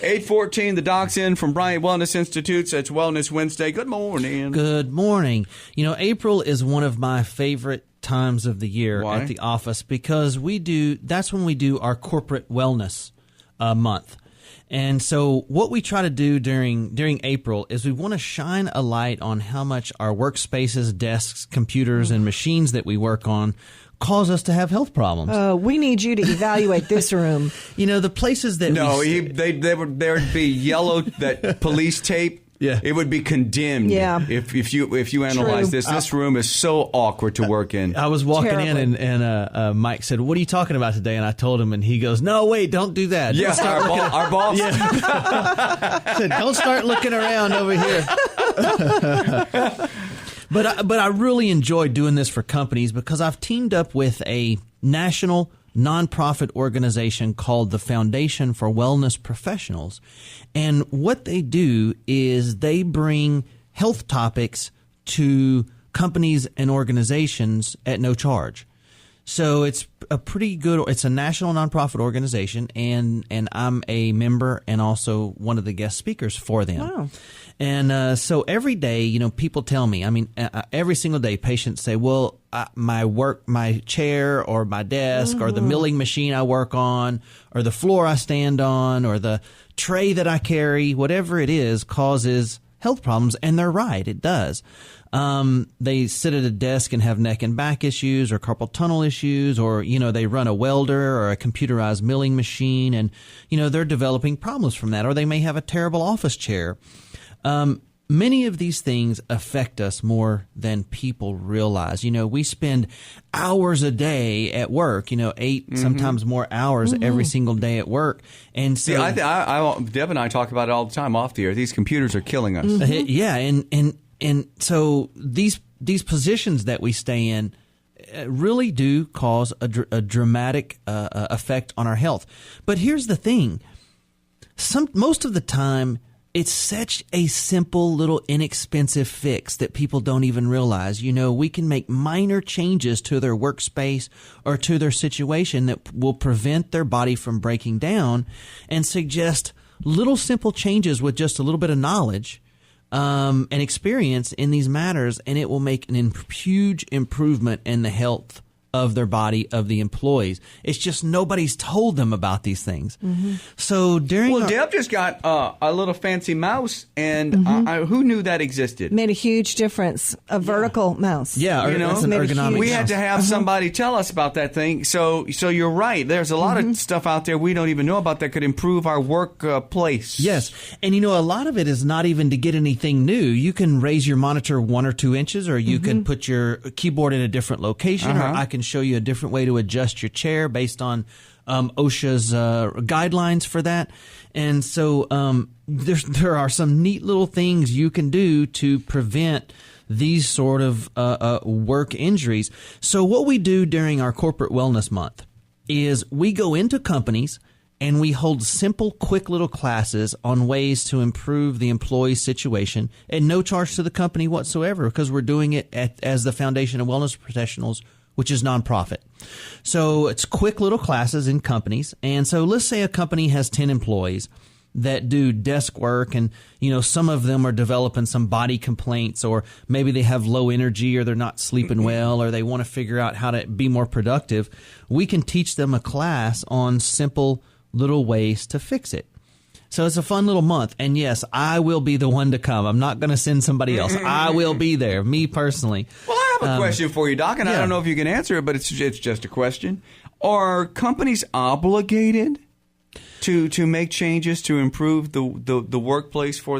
8:14, the Doc's in from Bryant Wellness Institute. It's Wellness Wednesday. Good morning. Good morning. You know, April is one of my favorite times of the year Why? at the office because that's when we do our corporate wellness month. And so what we try to do during April is we want to shine a light on how much our workspaces, desks, computers, and machines that we work on cause us to have health problems. We need you to evaluate this room. You know, the places that there'd be yellow that police tape. Yeah. It would be condemned. Yeah. If you analyze this, this room is so awkward to work in. I was walking Terribly. in and Mike said, "What are you talking about today?" And I told him, and he goes, "No, wait, don't do that." Yeah, our boss. I said, "Don't start looking around over here." But I really enjoy doing this for companies because I've teamed up with a national nonprofit organization called the Foundation for Wellness Professionals. And what they do is they bring health topics to companies and organizations at no charge. So it's it's a national nonprofit organization, and I'm a member and also one of the guest speakers for them. Wow. And so every day, you know, people tell me, every single day patients say, well, my chair or my desk or the milling machine I work on or the floor I stand on or the tray that I carry, whatever it is, causes health problems. And they're right, it does. They sit at a desk and have neck and back issues or carpal tunnel issues, or, you know, they run a welder or a computerized milling machine and, you know, they're developing problems from that, or they may have a terrible office chair. Many of these things affect us more than people realize. You know, we spend hours a day at work, you know, 8, sometimes more hours every single day at work. And so, Deb and I talk about it all the time off the air. These computers are killing us. Yeah. And so these positions that we stay in really do cause a dramatic effect on our health. But here's the thing. Most of the time, it's such a simple little inexpensive fix that people don't even realize. You know, we can make minor changes to their workspace or to their situation that will prevent their body from breaking down and suggest little simple changes with just a little bit of knowledge and experience in these matters, and it will make an huge improvement in the health of their body, of the employees. It's just nobody's told them about these things. So Deb just got a little fancy mouse, and who knew that existed? Made a huge difference. A vertical mouse. Yeah, You know, that's an ergonomic we mouse. had to have somebody tell us about that thing. So you're right. There's a lot of stuff out there we don't even know about that could improve our workplace. Yes. And, you know, a lot of it is not even to get anything new. You can raise your monitor 1 or 2 inches, or you can put your keyboard in a different location, or I can show you a different way to adjust your chair based on OSHA's guidelines for that. And so there are some neat little things you can do to prevent these sort of work injuries. So what we do during our Corporate Wellness Month is we go into companies and we hold simple, quick little classes on ways to improve the employee's situation at no charge to the company whatsoever, because we're doing it as the Foundation of Wellness Professionals, which is nonprofit. So it's quick little classes in companies. And so let's say a company has 10 employees that do desk work, and, you know, some of them are developing some body complaints, or maybe they have low energy, or they're not sleeping well, or they want to figure out how to be more productive. We can teach them a class on simple little ways to fix it. So it's a fun little month. And yes, I will be the one to come. I'm not going to send somebody else. I will be there, me personally. Well, I have a question for you, Doc, and I don't know if you can answer it, but it's just a question. Are companies obligated to make changes to improve the workplace for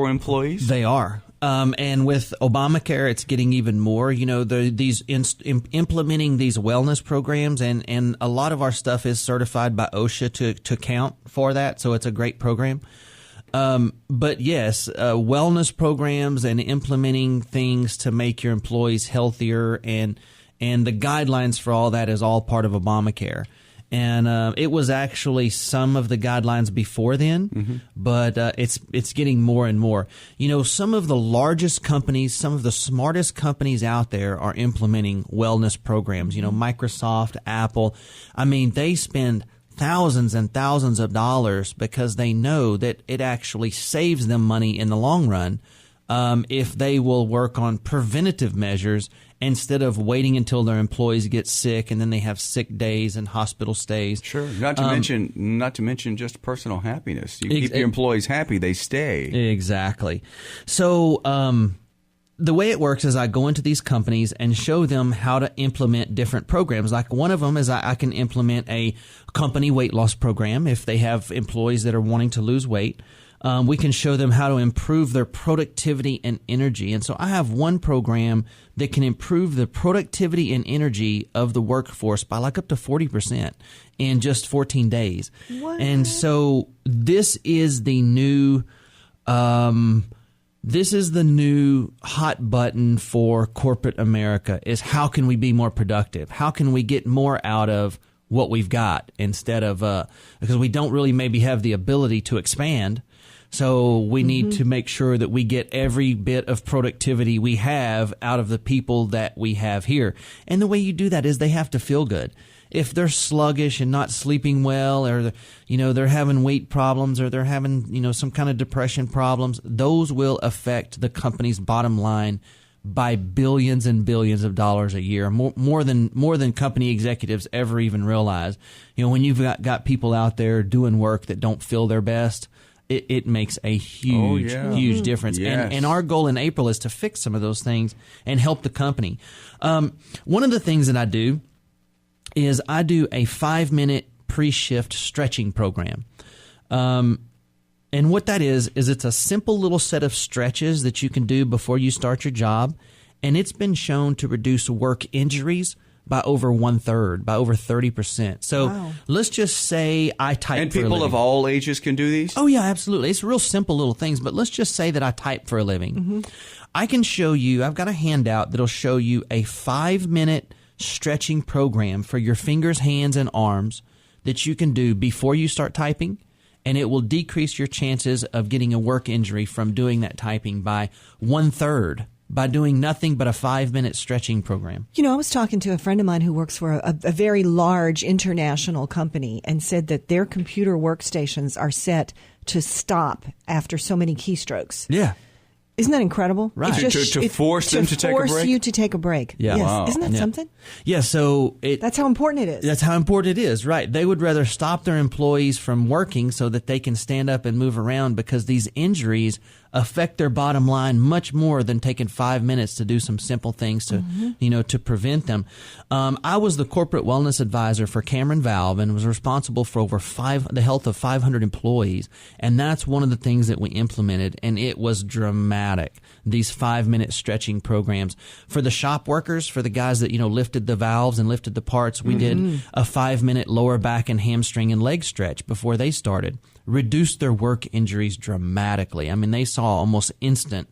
employees? They are. And with Obamacare, it's getting even more. You know, implementing these wellness programs, and a lot of our stuff is certified by OSHA to count for that. So it's a great program. But yes, wellness programs and implementing things to make your employees healthier, and the guidelines for all that is all part of Obamacare. And it was actually some of the guidelines before then, but it's getting more and more. You know, some of the largest companies, some of the smartest companies out there are implementing wellness programs. You know, Microsoft, Apple. I mean, they spend thousands and thousands of dollars because they know that it actually saves them money in the long run if they will work on preventative measures instead of waiting until their employees get sick and then they have sick days and hospital stays. Sure. Not to mention just personal happiness. You keep your employees happy, they stay. Exactly. So the way it works is I go into these companies and show them how to implement different programs. Like one of them is I can implement a company weight loss program if they have employees that are wanting to lose weight. We can show them how to improve their productivity and energy. And so I have one program that can improve the productivity and energy of the workforce by like up to 40% in just 14 days. What? And so this is the new hot button for corporate America is how can we be more productive? How can we get more out of what we've got instead of because we don't really maybe have the ability to expand. So we need to make sure that we get every bit of productivity we have out of the people that we have here. And the way you do that is they have to feel good. If they're sluggish and not sleeping well, or they're having weight problems, or they're having some kind of depression problems, those will affect the company's bottom line by billions and billions of dollars a year, more than company executives ever even realize. When you've got people out there doing work that don't feel their best, it makes a huge difference. Yes. And our goal in April is to fix some of those things and help the company. One of the things that I do is I do a 5-minute pre-shift stretching program. And what that is it's a simple little set of stretches that you can do before you start your job. And it's been shown to reduce work injuries by over 1/3, by over 30%. So let's just say I type and for a living. people of all ages can do these? Oh, yeah, absolutely. It's real simple little things, but let's just say that I type for a living. I can show you, I've got a handout that'll show you a 5-minute stretching program for your fingers, hands, and arms that you can do before you start typing, and it will decrease your chances of getting a work injury from doing that typing by 1/3. By doing nothing but a 5-minute stretching program. I was talking to a friend of mine who works for a very large international company and said that their computer workstations are set to stop after so many keystrokes. Yeah. Isn't that incredible? Right. To force them to take a break? To force you to take a break. Yeah. Yes. Wow. Isn't that something? Yeah, so that's how important it is. That's how important it is, right. They would rather stop their employees from working so that they can stand up and move around because these injuries affect their bottom line much more than taking 5 minutes to do some simple things to, to prevent them. I was the corporate wellness advisor for Cameron Valve and was responsible for the health of 500 employees. And that's one of the things that we implemented, and it was dramatic. These 5-minute stretching programs for the shop workers, for the guys that, lifted the valves and lifted the parts. We did a 5-minute lower back and hamstring and leg stretch before they started. Reduced their work injuries dramatically. I mean, they saw almost instant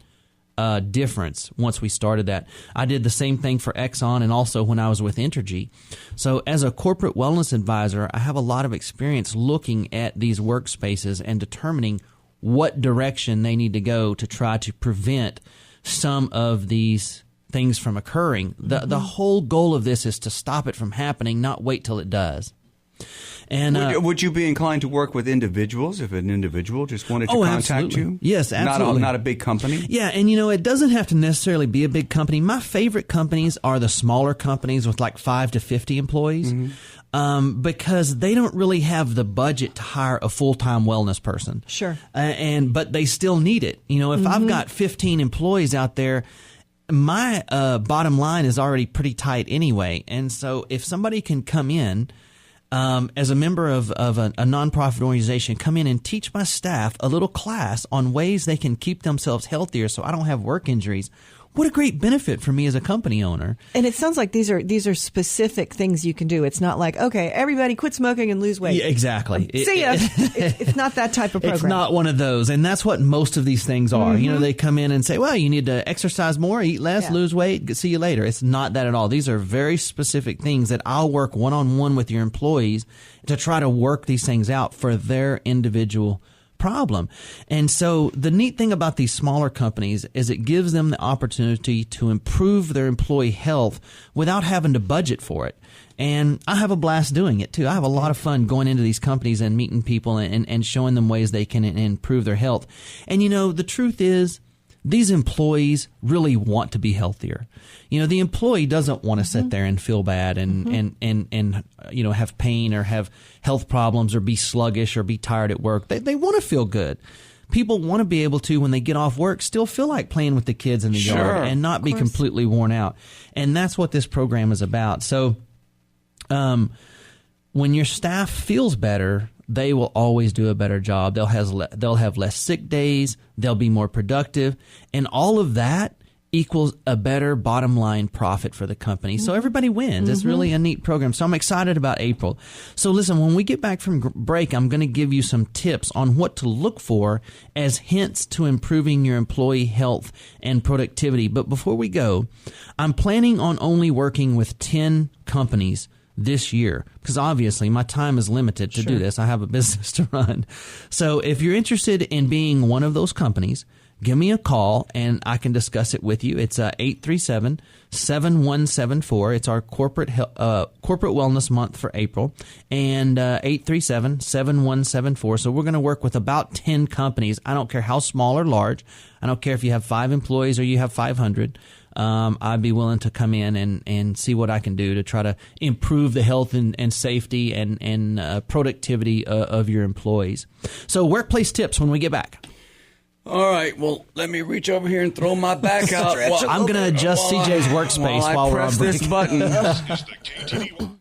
difference once we started that. I did the same thing for Exxon and also when I was with Entergy. So as a corporate wellness advisor, I have a lot of experience looking at these workspaces and determining what direction they need to go to try to prevent some of these things from occurring. The whole goal of this is to stop it from happening, not wait till it does. And would you be inclined to work with individuals if an individual just wanted to contact absolutely. you? Yes, absolutely. Not a big company? Yeah, and it doesn't have to necessarily be a big company. My favorite companies are the smaller companies with like 5 to 50 employees. Because they don't really have the budget to hire a full-time wellness person. Sure. But they still need it. If I've got 15 employees out there, my bottom line is already pretty tight anyway. And so if somebody can come in as a member of a nonprofit organization, come in and teach my staff a little class on ways they can keep themselves healthier so I don't have work injuries. What a great benefit for me as a company owner. And it sounds like these are specific things you can do. It's not like, okay, everybody quit smoking and lose weight. Yeah, exactly. See ya. It's not that type of program. It's not one of those. And that's what most of these things are. They come in and say, well, you need to exercise more, eat less, lose weight, see you later. It's not that at all. These are very specific things that I'll work one-on-one with your employees to try to work these things out for their individual problem. And so the neat thing about these smaller companies is it gives them the opportunity to improve their employee health without having to budget for it. And I have a blast doing it too. I have a lot of fun going into these companies and meeting people and showing them ways they can improve their health. And the truth is, these employees really want to be healthier. The employee doesn't want to sit there and feel bad and have pain or have health problems or be sluggish or be tired at work. They want to feel good. People want to be able to, when they get off work, still feel like playing with the kids in the yard and not be completely worn out. And that's what this program is about. So when your staff feels better, they will always do a better job. They'll have less sick days. They'll be more productive. And all of that equals a better bottom line profit for the company. So everybody wins. It's really a neat program. So I'm excited about April. So listen, when we get back from break, I'm going to give you some tips on what to look for as hints to improving your employee health and productivity. But before we go, I'm planning on only working with 10 companies this year, because obviously my time is limited to do this. I have a business to run. So if you're interested in being one of those companies, give me a call and I can discuss it with you. It's 837-7174. It's our corporate wellness month for April, and 837-7174. So we're going to work with about 10 companies. I don't care how small or large. I don't care if you have 5 employees or you have 500. I'd be willing to come in and see what I can do to try to improve the health and safety and productivity of your employees. So workplace tips when we get back. All right, well, let me reach over here and throw my back out. I'm going to adjust CJ's workspace while we're on break. This button. This is the KTD